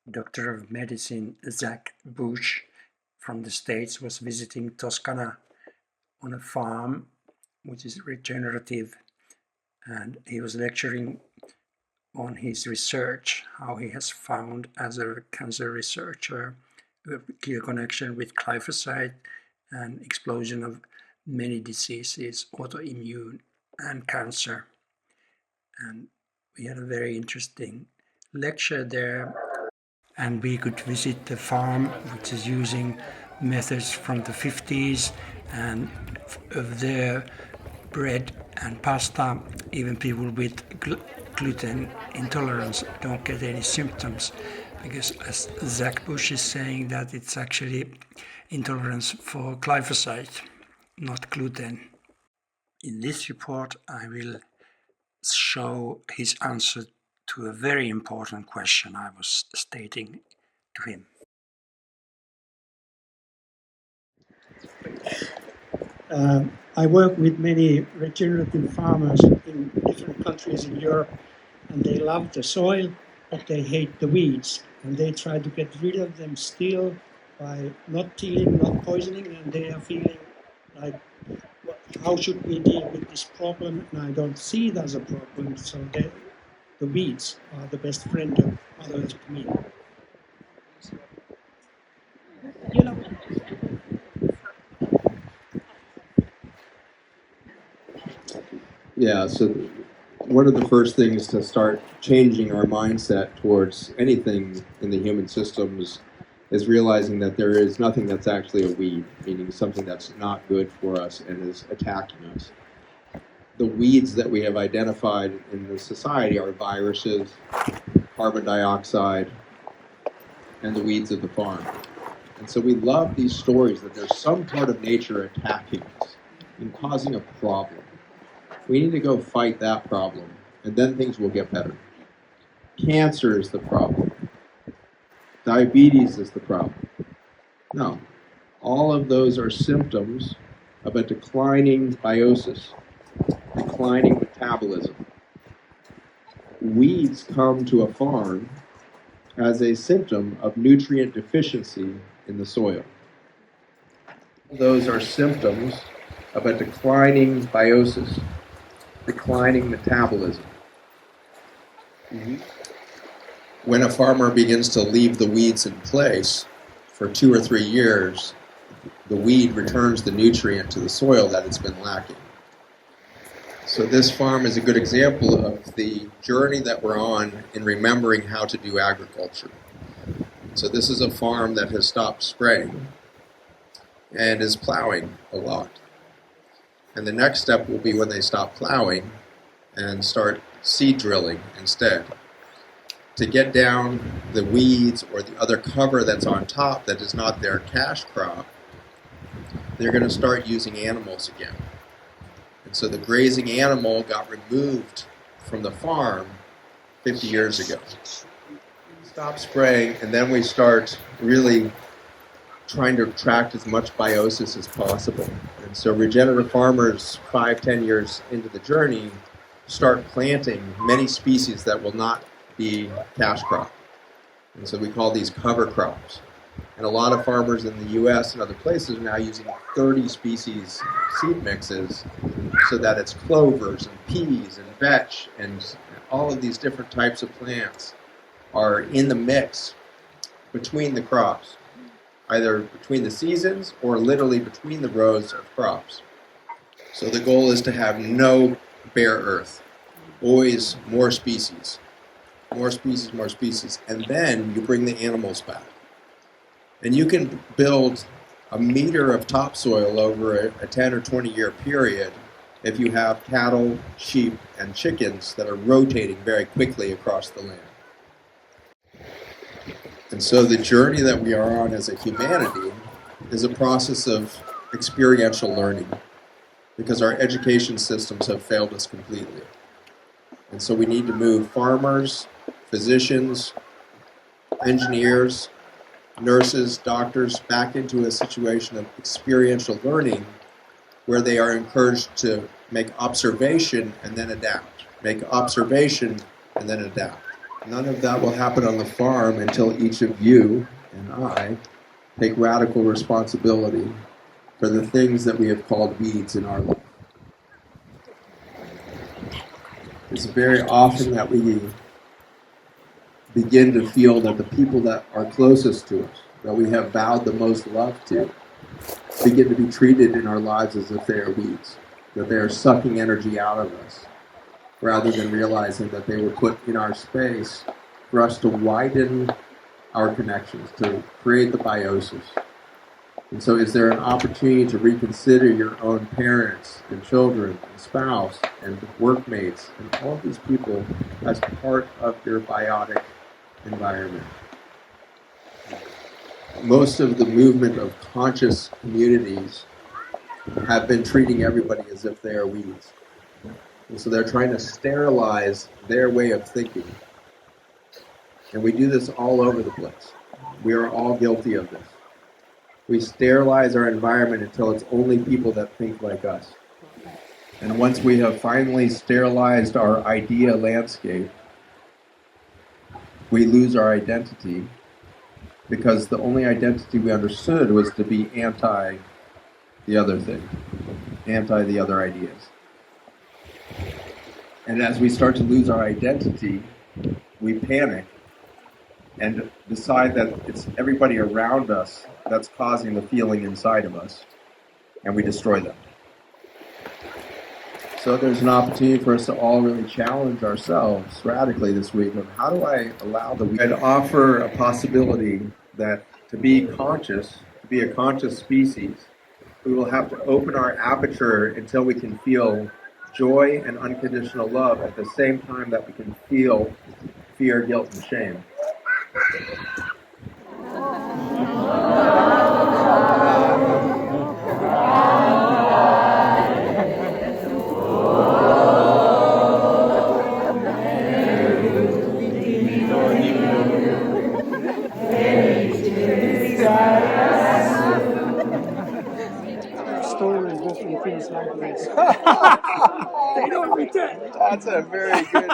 Doctor of Medicine Zach Bush from the States was visiting Toscany on a farm which is regenerative, and he was lecturing on his research, how he has found as a cancer researcher a clear connection with glyphosate and explosion of many diseases, autoimmune and cancer. And we had a very interesting lecture there, and we could visit the farm which is using methods from the 50s, and of their bread and pasta, even people with gluten intolerance don't get any symptoms, because as Zach Bush is saying, that it's actually intolerance for glyphosate, not gluten. In this report I will show his answer to a very important question I was stating to him. I work with many regenerative farmers in different countries in Europe, and they love the soil, but they hate the weeds, and they try to get rid of them still by not tilling, not poisoning, and they are feeling like, how should we deal with this problem? And I don't see it as a problem, so the weeds are the best friend of others to me. Yeah, so one of the first things to start changing our mindset towards anything in the human systems is realizing that there is nothing that's actually a weed, meaning something that's not good for us and is attacking us. The weeds that we have identified in the society are viruses, carbon dioxide, and the weeds of the farm. And so we love these stories that there's some part of nature attacking us and causing a problem. We need to go fight that problem, and then things will get better. Cancer is the problem. Diabetes is the problem. No, all of those are symptoms of a declining biosis, declining metabolism. Weeds come to a farm as a symptom of nutrient deficiency in the soil. Those are symptoms of a declining biosis, declining metabolism. When a farmer begins to leave the weeds in place for 2 or 3 years, the weed returns the nutrient to the soil that it's been lacking. So this farm is a good example of the journey that we're on in remembering how to do agriculture. So this is a farm that has stopped spraying and is plowing a lot. And the next step will be when they stop plowing and start seed drilling instead. To get down the weeds or the other cover that's on top that is not their cash crop, they're going to start using animals again. And so the grazing animal got removed from the farm 50 years ago. Stop spraying, and then we start really trying to attract as much biosis as possible. And so regenerative farmers, 5-10 years into the journey, start planting many species that will not be cash crop. And so we call these cover crops. And a lot of farmers in the US and other places are now using 30 species seed mixes so that it's clovers and peas and vetch and all of these different types of plants are in the mix between the crops, either between the seasons or literally between the rows of crops. So the goal is to have no bare earth, always more species, more species, more species, and then you bring the animals back. And you can build a meter of topsoil over a 10 or 20 year period if you have cattle, sheep, and chickens that are rotating very quickly across the land. And so the journey that we are on as a humanity is a process of experiential learning because our education systems have failed us completely. And so we need to move farmers, physicians, engineers, nurses, doctors back into a situation of experiential learning where they are encouraged to make observation and then adapt. Make observation and then adapt. None of that will happen on the farm until each of you and I take radical responsibility for the things that we have called weeds in our life. It's very often that we begin to feel that the people that are closest to us, that we have vowed the most love to, begin to be treated in our lives as if they are weeds, that they are sucking energy out of us, rather than realizing that they were put in our space for us to widen our connections, to create the biosis. And so is there an opportunity to reconsider your own parents and children and spouse and workmates and all of these people as part of your biotic environment? Most of the movement of conscious communities have been treating everybody as if they are weeds. And so they're trying to sterilize their way of thinking. And we do this all over the place. We are all guilty of this. We sterilize our environment until it's only people that think like us. And once we have finally sterilized our idea landscape, we lose our identity, because the only identity we understood was to be anti the other thing, anti the other ideas. And as we start to lose our identity, we panic and decide that it's everybody around us that's causing the feeling inside of us, and we destroy them. So there's an opportunity for us to all really challenge ourselves radically this week of how do I allow I'd offer a possibility that to be conscious, to be a conscious species, we will have to open our aperture until we can feel joy and unconditional love at the same time that we can feel fear, guilt, and shame. Stories often feels like this. They don't return. That's a very good